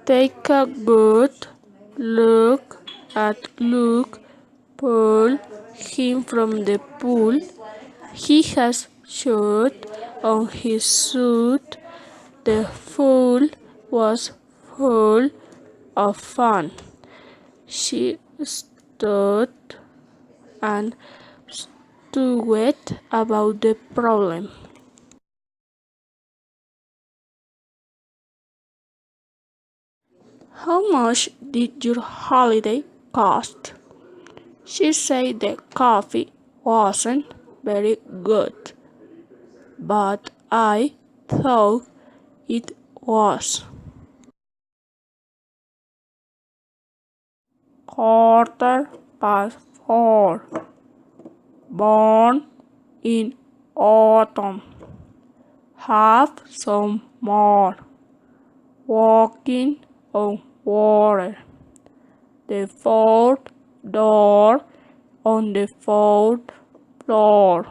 Take a good look at Luke. Pull him from the pool. He has shot on his suit. The pool was full of fun. She stood and stewed about the problem. How much did your holiday cost? She said the coffee wasn't very good, but I thought it was. 4:15. Born in autumn. Have some more. Walking on water. The fourth door on the fourth floor.